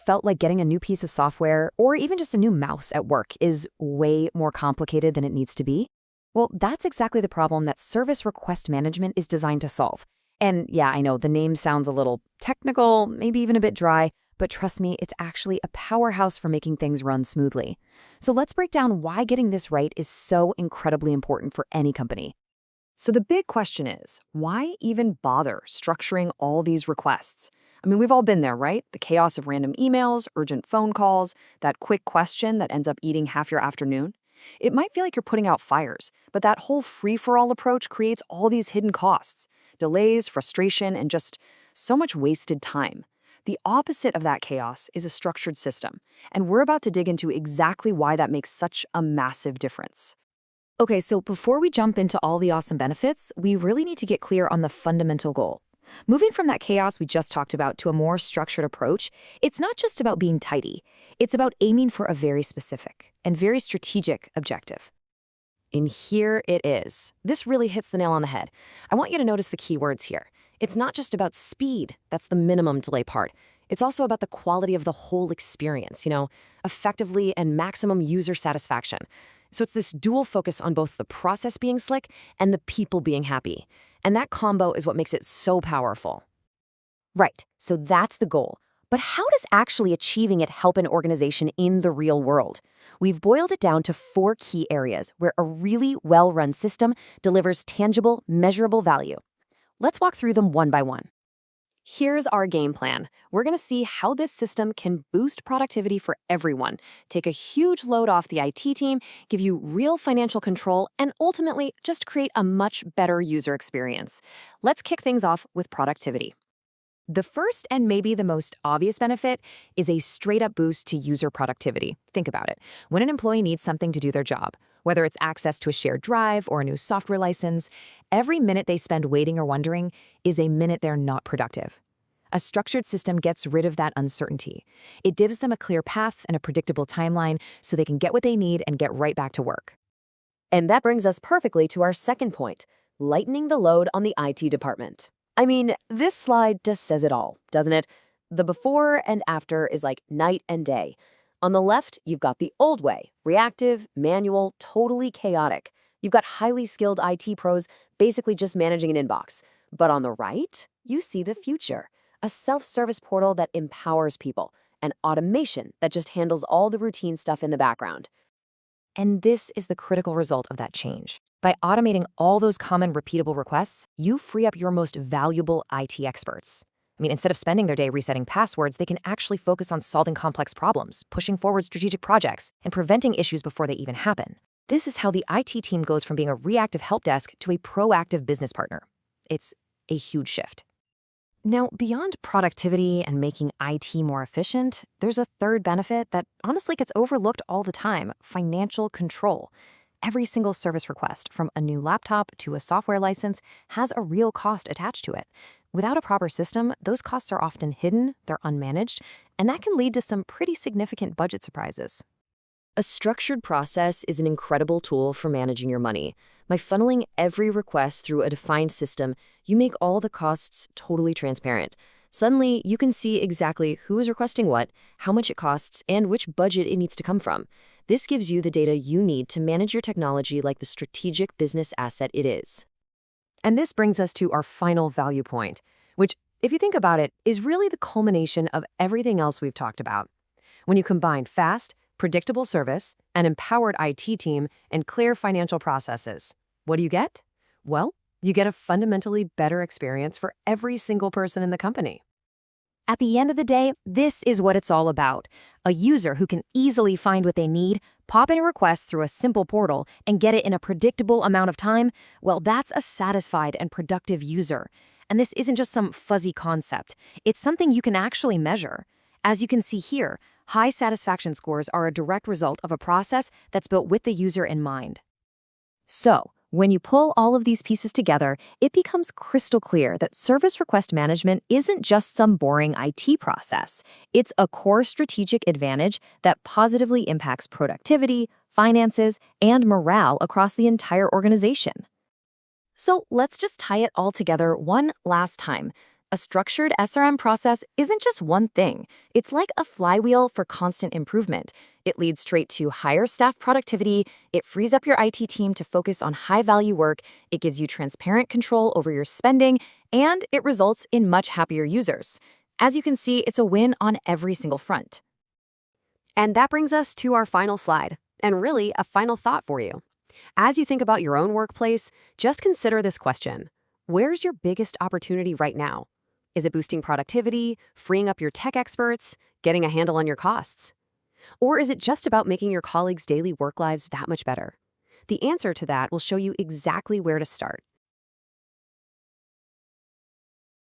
felt like getting a new piece of software or even just a new mouse at work is way more complicated than it needs to be? Well, that's exactly the problem that service request management is designed to solve. And yeah, I know the name sounds a little technical, maybe even a bit dry, but trust me, it's actually a powerhouse for making things run smoothly. So let's break down why getting this right is so incredibly important for any company. So the big question is, why even bother structuring all these requests? I mean, we've all been there, right? The chaos of random emails, urgent phone calls, that quick question that ends up eating half your afternoon. It might feel like you're putting out fires, but that whole free-for-all approach creates all these hidden costs, delays, frustration, and just so much wasted time. The opposite of that chaos is a structured system, and we're about to dig into exactly why that makes such a massive difference. Okay, so before we jump into all the awesome benefits, we really need to get clear on the fundamental goal. Moving from that chaos we just talked about to a more structured approach, it's not just about being tidy. It's about aiming for a very specific and very strategic objective. And here it is. This really hits the nail on the head. I want you to notice the key words here. It's not just about speed. That's the minimum delay part. It's also about the quality of the whole experience, effectively and maximum user satisfaction. So it's this dual focus on both the process being slick and the people being happy. And that combo is what makes it so powerful. Right, so that's the goal. But how does actually achieving it help an organization in the real world? We've boiled it down to 4 key areas where a really well-run system delivers tangible, measurable value. Let's walk through them one by one. Here's our game plan. We're going to see how this system can boost productivity for everyone, take a huge load off the IT team, give you real financial control, and ultimately just create a much better user experience. Let's kick things off with productivity. The first and maybe the most obvious benefit is a straight-up boost to user productivity. Think about it. When an employee needs something to do their job, whether it's access to a shared drive or a new software license, every minute they spend waiting or wondering is a minute they're not productive. A structured system gets rid of that uncertainty. It gives them a clear path and a predictable timeline so they can get what they need and get right back to work. And that brings us perfectly to our second point, lightening the load on the IT department. I mean, this slide just says it all, doesn't it? The before and after is like night and day. On the left, you've got the old way, reactive, manual, totally chaotic. You've got highly skilled IT pros basically just managing an inbox. But on the right, you see the future, a self-service portal that empowers people, and automation that just handles all the routine stuff in the background. And this is the critical result of that change. By automating all those common repeatable requests, you free up your most valuable IT experts. I mean, instead of spending their day resetting passwords, they can actually focus on solving complex problems, pushing forward strategic projects, and preventing issues before they even happen. This is how the IT team goes from being a reactive help desk to a proactive business partner. It's a huge shift. Now, beyond productivity and making IT more efficient, there's a third benefit that honestly gets overlooked all the time: financial control. Every single service request, from a new laptop to a software license, has a real cost attached to it. Without a proper system, those costs are often hidden, they're unmanaged, and that can lead to some pretty significant budget surprises. A structured process is an incredible tool for managing your money. By funneling every request through a defined system, you make all the costs totally transparent. Suddenly, you can see exactly who is requesting what, how much it costs, and which budget it needs to come from. This gives you the data you need to manage your technology like the strategic business asset it is. And this brings us to our final value point, which, if you think about it, is really the culmination of everything else we've talked about. When you combine fast, predictable service, an empowered IT team, and clear financial processes, what do you get? Well, you get a fundamentally better experience for every single person in the company. At the end of the day, this is what it's all about. A user who can easily find what they need, pop in a request through a simple portal, and get it in a predictable amount of time. Well, that's a satisfied and productive user. And this isn't just some fuzzy concept. It's something you can actually measure. As you can see here, high satisfaction scores are a direct result of a process that's built with the user in mind. So, when you pull all of these pieces together, it becomes crystal clear that service request management isn't just some boring IT process. It's a core strategic advantage that positively impacts productivity, finances, and morale across the entire organization. So let's just tie it all together one last time. A structured SRM process isn't just one thing. It's like a flywheel for constant improvement. It leads straight to higher staff productivity, it frees up your IT team to focus on high-value work, it gives you transparent control over your spending, and it results in much happier users. As you can see, it's a win on every single front. And that brings us to our final slide, and really a final thought for you. As you think about your own workplace, just consider this question. Where's your biggest opportunity right now? Is it boosting productivity, freeing up your tech experts, getting a handle on your costs? Or is it just about making your colleagues' daily work lives that much better? The answer to that will show you exactly where to start.